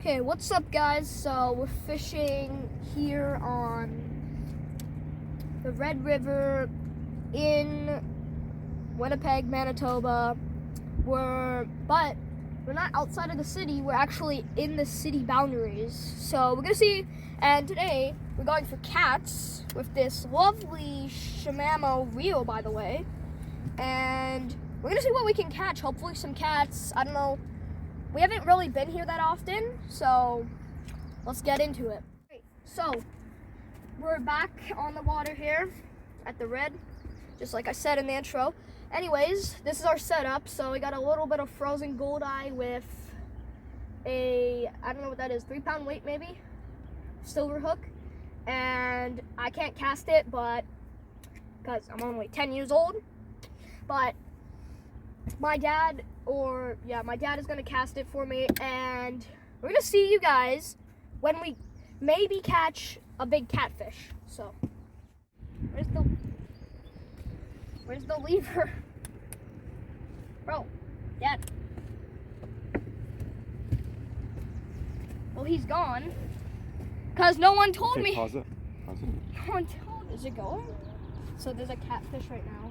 Okay, what's up guys? So we're fishing here on the Red River in Winnipeg, Manitoba. But we're not outside of the city, we're actually in the city boundaries. So we're gonna see, and today we're going for cats with this lovely Shimano reel, by the way. And we're gonna see what we can catch, hopefully some cats, I don't know. We haven't really been here that often, so let's get into it. So, we're back on the water here at the Red, just like I said in the intro. Anyways, this is our setup. So we got a little bit of frozen goldeye with a, I don't know what that is, 3-pound weight maybe, silver hook. And I can't cast it, but because I'm only 10 years old. But my dad is gonna cast it for me, and we're gonna see you guys when we maybe catch a big catfish. So where's the lever? Bro, Dad. Well, he's gone. Cause no one told me. Pause it. No one told. Is it going? So there's a catfish right now.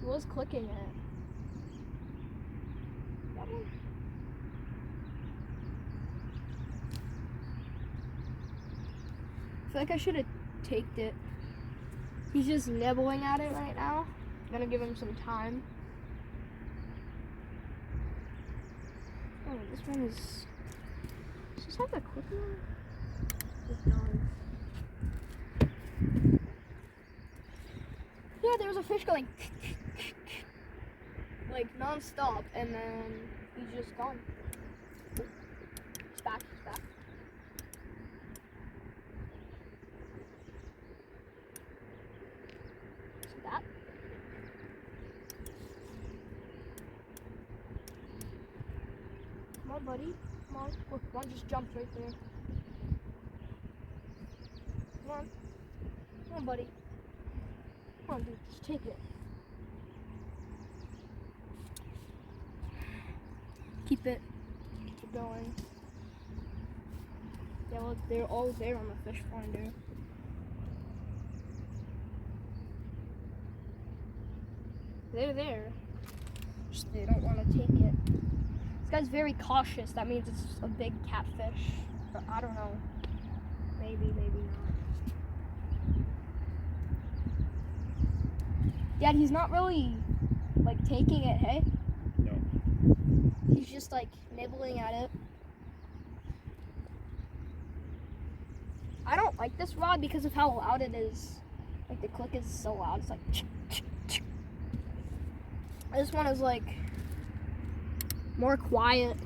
He was clicking it. That one? I feel like I should have taked it. He's just nibbling at it right now. I'm gonna give him some time. Oh, this one is. Does this have the clicker on it? It does. Yeah, there was a fish going like non-stop, and then he's just gone. He's back, he's back. See that? Come on, buddy. Come on. Look, one just jumped right there. Come on. Come on, buddy. Come on, dude, just take it. Keep it going. Yeah, look, they're all there on the fish finder. They're there. Just they don't want to take it. This guy's very cautious. That means it's a big catfish. Or I don't know. Maybe not. Dad, he's not really, like, taking it, hey? No. He's just, like, nibbling at it. I don't like this rod because of how loud it is. Like, the click is so loud. It's like, This one is, like, more quiet.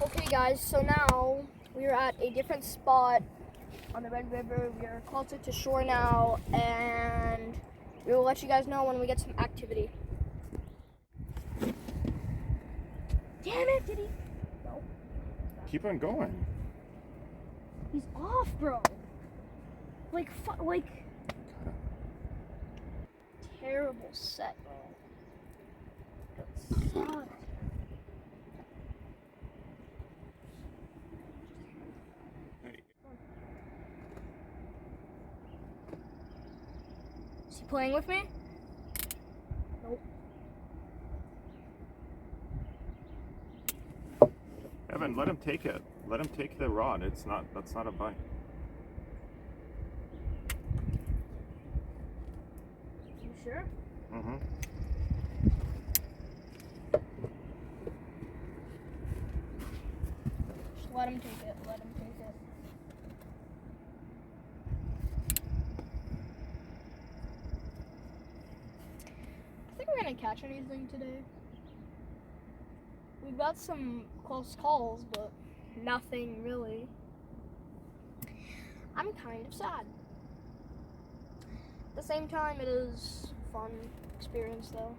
Okay guys, so now we are at a different spot on the Red River. We are closer to shore now, and we will let you guys know when we get some activity. Damn it, did he? No. Keep on going. He's off, bro. Like, terrible set, bro. That sucks. Is he playing with me? Nope. Evan, let him take it. Let him take the rod. That's not a bite. You sure? Mm-hmm. Just let him take it. Let him take it. I think we're gonna catch anything today. We've got some close calls, but nothing really. I'm kind of sad. At the same time, it is a fun experience though.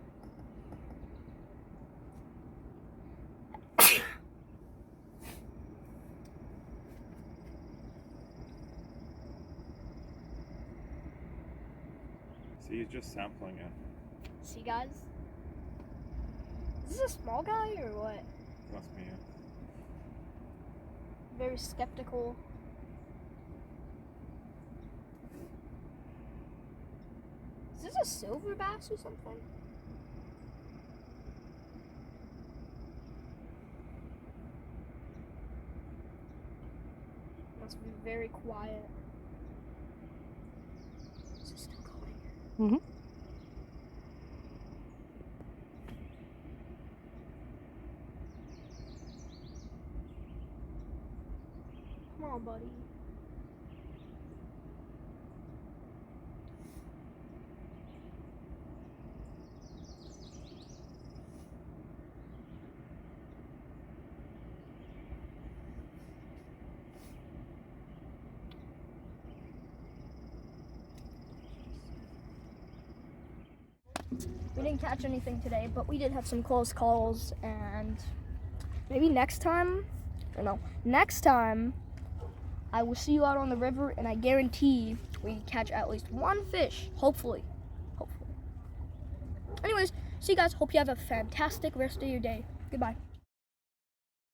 See, he's just sampling it. See, guys? Is this a small guy or what? Must be it. Very skeptical. Is this a silver bass or something? Must be very quiet. Is it still going? Mm-hmm. Come on, buddy. We didn't catch anything today, but we did have some close calls, and maybe next time, I will see you out on the river, and I guarantee we catch at least one fish, hopefully. Anyways, see you guys. Hope you have a fantastic rest of your day. Goodbye.